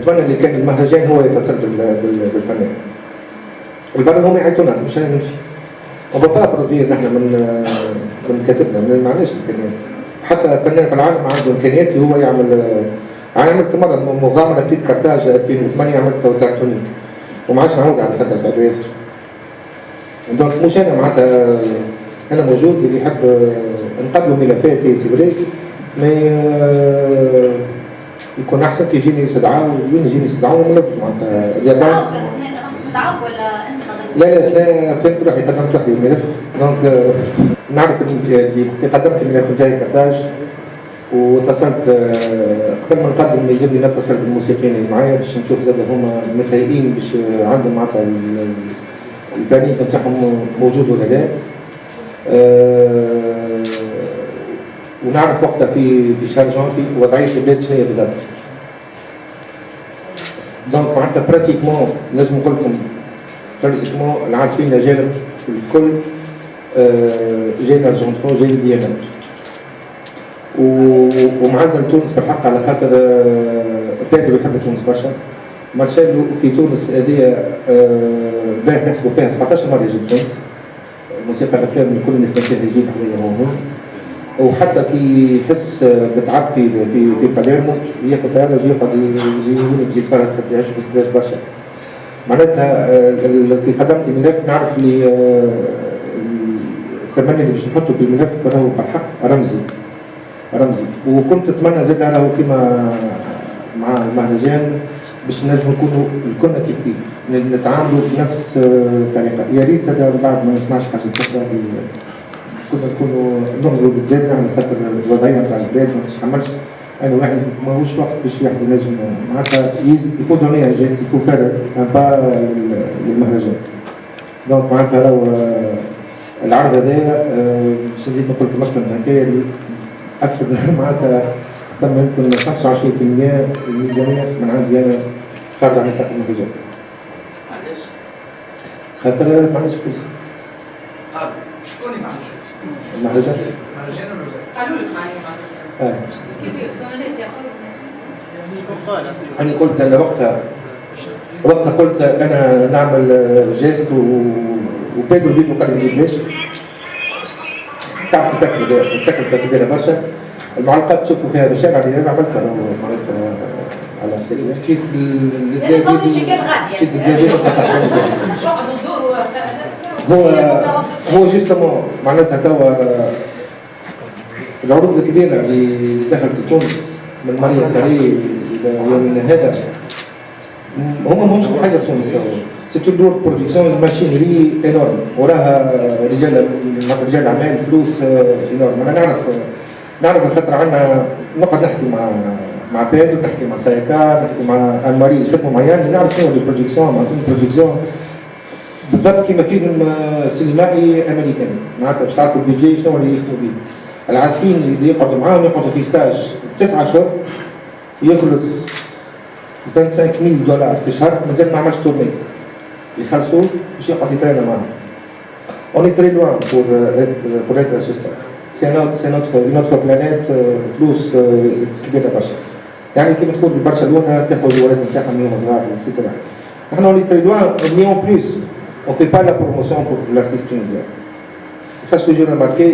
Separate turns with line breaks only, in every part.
نتمنى اللي كان المهرجان هو يتصل بالفنان. البرا هم يعيطونا مش انا نمشي. وبابا برودير نحن من كاتبنا ما عندناش امكانيات. حتى فنان في العالم عنده امكانيات هو يعمل. انا عملت مره مغامره بليد كارتاج 2008 عملت تارتوني وما عادش نعود على خاطر صعب ياسر. دونك مش انا معناتها انا موجود اللي يحب نقدم ملفات سي فري مي يكون احسن كي يجيني يستدعوا وين يجيني يستدعوا معناتها اليابان.
استدعوك ولا انت
لا سنة فهمت روحي قدمت روحي الملف دونك نعرف اللي قدمت الملف نتاعي كارتاج واتصلت قبل ما نقدم يلزمني نتصل بالموسيقيين اللي معايا باش نشوف زاد هما مسيئين باش عندهم معناتها البلانينغ نتاعهم موجود ولا لا. ونعرف وقتها في شهر جانفي وضعية البلاد شنو هي بالضبط. دونك معناتها براتيكمون نجم نقول لكم براتيكمون العازفين الاجانب الكل جايين ارجنتون جايين بيانات. ومعزل تونس بالحق على خاطر بادرو يحب تونس برشا. مارشيلو في تونس هذه باهي نحسبوا فيها 17 مرة يجي تونس. موسيقى الافلام الكل اللي خدم فيها يجيب حذايا هون. وحتى كي يحس بتعب في باليرمو ياخذ طياره يقعد يجي يتفرج خاطر يعيش بستريس برشا. معناتها كي خدمت الملف نعرف اللي الثمن اللي باش نحطه في الملف راهو بالحق رمزي وكنت اتمنى زاد راهو كيما مع المهرجان باش نجم نكونوا الكلنا كيف نتعاملوا بنفس الطريقه. يا ريت هذا بعد ما نسمعش حاجه اخرى كنا نكونوا نغزوا بلادنا على خاطر الوضعيه نتاع البلاد ما تتحملش. انا واحد ماهوش وقت باش واحد ينجم معناتها يفو دوني ان جيست يفو فير ان با للمهرجان. دونك معناتها راهو العرض هذايا باش نزيد نقول لكم اكثر من هكايا اكثر معناتها ثم يمكن 25% الميزانيه من عندي انا خارج عن نطاق المهرجان.
علاش؟
خاطر ما عنديش فلوس.
شكون اللي ما عندوش فلوس؟
المهرجان؟
المهرجان ولا الوزاره؟
قالوا لك معناها كيف ياخذون الناس يعطوك؟
أنا قلت أنا وقتها قلت أنا نعمل جيست وبيدرو بيدرو قال نجيب ليش؟ تعرف التكل دايرة برشا. المعلقات تشوفوا فيها بالشارع اللي أنا عملتها معناتها على حسابي. مشيت
للديابيت مشيت للديابيت
هو جوستومون معناتها توا العروض الكبيرة اللي دخلت تونس من ماريا كاري ومن هذا هما ماهمش في حاجة تونس. سي تودور برودكسيون الماشينري انورم وراها رجال اعمال فلوس انورم. انا نعرف خاطر عندنا نقعد نحكي مع بيدرو نحكي مع سايكار نحكي مع ان ماري يخدموا معايا نعرف شنو البرودكسيون معناتها البرودكسيون بالضبط كيما فيلم سينمائي امريكاني معناتها باش تعرفوا البيجي شنو اللي يخدموا به. العازفين اللي يقعدوا معاهم يقعدوا في ستاج 9 شهور يخلص $25,000 في الشهر مازال ما عملش تورني يخلصوا باش يقعد يترينا معاهم. On est très loin pour être à ce stade. C'est une autre planète فلوس كبيرة برشا. يعني كيما تقول برشلونة تاخذ الولاد نتاعهم يوم صغار etc. نحن on est très loin mais en plus on fait pas la promotion pour l'artiste tunisien. C'est ça que j'ai remarqué.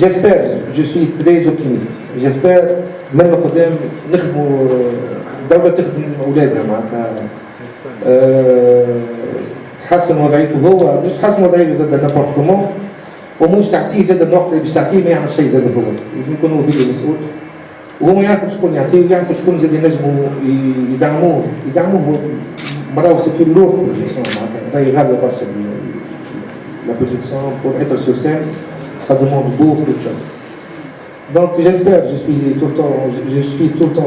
J'espère, je suis très optimiste. J'espère من قدام نخدموا الدولة تخدم أولادها معناتها تحسن وضعيته هو مش تحسن وضعيته زاد نابورت كومون ومش تعطيه زاد الوقت اللي باش تعطيه ما يعمل شيء زاد هو لازم يكون هو بيدو مسؤول وهو يعرف شكون يعطيه ويعرف شكون زاد ينجموا يدعموه مراو سي اون لور برودكسيون معناتها راهي غالية برشا لا برودكسيون بور اتر سور سين ça demande beaucoup de choses. Donc j'espère, je suis tout le temps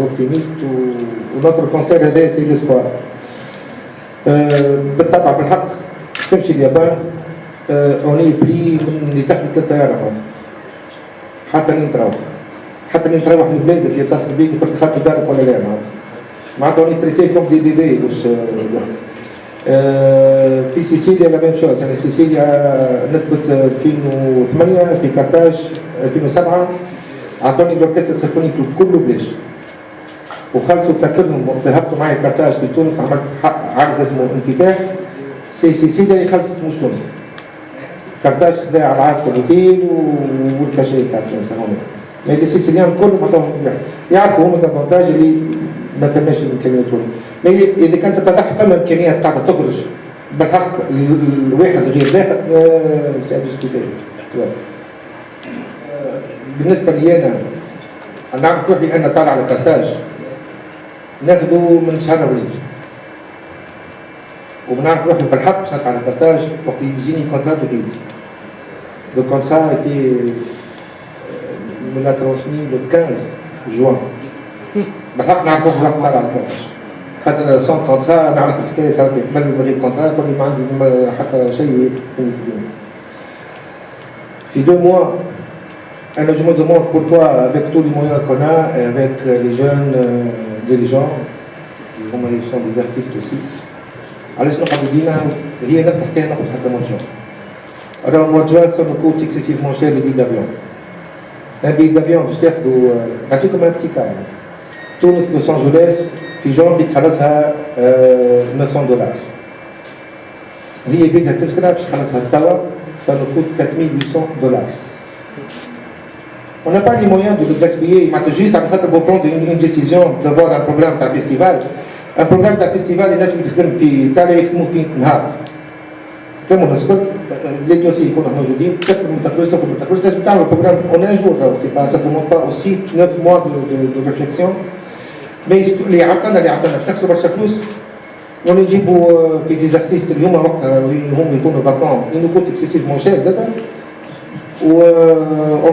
optimiste و notre concert هذا c'est l'espoir. بالطبع بالحق تمشي اليابان اوني بري من اللي تاخذ 3 طيارة حتى اللي تروح لبلادك يتصل بيك يقول لك خاطر دارك ولا لا معناتها اوني تريتي كوم دي بيبي مش في سيسيليا لا ميم شوز. يعني سيسيليا نثبت 2008 في كارتاج 2007 اعطوني الاوركسترا السيمفونيك كله بلاش وخلصوا تذكرهم وقت هبطوا معي كارتاج في تونس عملت عرض اسمه انفتاح سي اللي خلصت مش تونس كارتاج خذا على عاد كوروتيل والكاشيه تاع تونس هما مي لي سيسيليان كلهم عطاهم يعرفوا هما الافونتاج اللي ما ثماش الامكانيات هنا مي اذا كانت تتضح ثم امكانيات قاعده تخرج بالحق الواحد غير داخل سي ديسكوتي بالنسبه لي انا نعرف روحي انا طالع على كارتاج ناخذه من شهر ابريل وبنعرف روحي بالحق باش نطلع على كارتاج وقت يجيني كونترا جديد لو كونترا ايتي من لا ترونسمي لو 15 جوان بالحق نعرف روحي وقت طالع على كارتاج خاطر سون كونترا نعرف الحكايه صارت قبل من غير كونترا كل ما عندي حتى شيء في 2 mois je me demande pourquoi, avec tous les moyens qu'on a, avec les jeunes dirigeants, ils sont des artistes aussi, علاش نقعدوا ديما هي نفس الحكايه ناخذ حتى موا جوان. Alors mois de juin ça me coûte excessivement cher les billets d'avion. Un billet d'avion باش تاخذوا نعطيكم un petit cas. تونس لوس أنجلوس في جونفي تخلصها $900. هي بيتها تذكره باش تخلصها توا ça me coûte $4,800. On n'a pas les moyens de le gaspiller. Juste pour prendre une décision d'avoir un programme d'un festival. Un programme d'un festival, il y a qui يخدم في إيطاليا يخدموا فيه نهار. كما نذكر les dossiers يكونوا موجودين. peut-être ما تقدرش لازم تعمل programme en un jour. C'est pas ça demande pas aussi 9 mois de réflexion. Mais اللي عطانا باش نخسروا برشا فلوس. يعني نجيبوا في دي artistes اللي هما وقتها هم يكونوا فاكون. Il nous coûte excessivement cher زادا. En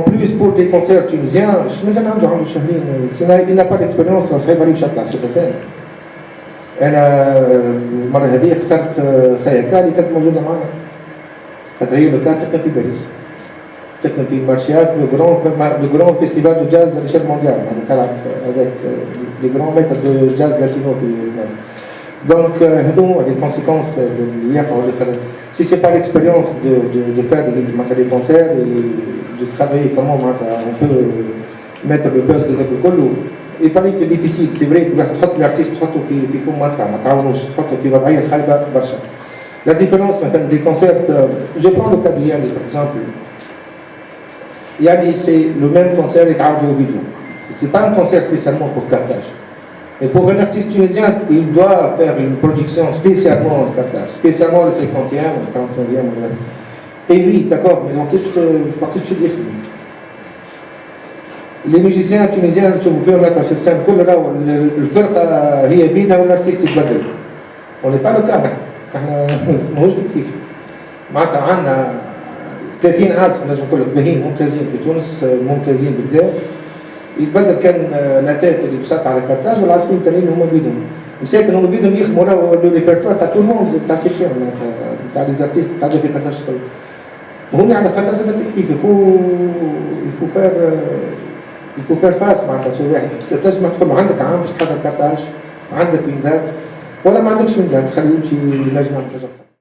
plus pour les concerts tunisiens, مازال عنده شهرين il n'a pas d'expérience صعيب عليه باش يطلع sur scène. أنا المرة هذه خسرت سايكا اللي كانت موجودة معنا. خاطر هي لو كان تخدم في باريس. تخدم في مارشيات لو جران فيستيفال دو جاز à l'échelle mondiale. معناتها تلعب avec les grands maîtres de jazz latino في مصر. Donc هذو les conséquences اللي يقعوا اللي خلال. Si ce n'est pas l'expérience de faire des concerts et de travailler comment on peut mettre le buzz de الكل il paraît que difficile c'est vrai que تحط l'artiste تحطه في فم مدفع ما تعاونوش تحطه في وضعيه خايبه برشا. La différence مثلا des concerts je prends le cas d'Yali par exemple Yali c'est le même concert يتعاودوا بيدو c'est pas un concert spécialement pour Carthage. Et pour un artiste tunisien, il doit faire une production spécialement en Carthage, spécialement le 50e ou le 41e. Et oui, d'accord, mais l'artiste tu dis. Les musiciens tunisiens, tu peux mettre sur scène, le فرقة هي بيدها والارتيست يتبدل. On n'est pas le cas, احنا ماهوش كيف. معناتها عندنا 30 عازف نجم نقول لك باهيين ممتازين في تونس ممتازين بالكدا. يتبدل كان لاتات اللي بساط على الكارتاج والعازفين التانيين هما بيدهم مساكن هما بيدهم يخدموا لو ريبرتوار تاع تو الموند تاع سي فير تاع لي زارتيست تاع في كارتاج الكل وهنا على خاطر زاد كيف يفو فير فاس معناتها سو واحد تنجم تقول عندك عام باش تحضر كارتاج عندك ويندات ولا ما عندكش ويندات خليه يمشي ينجم عند حاجه.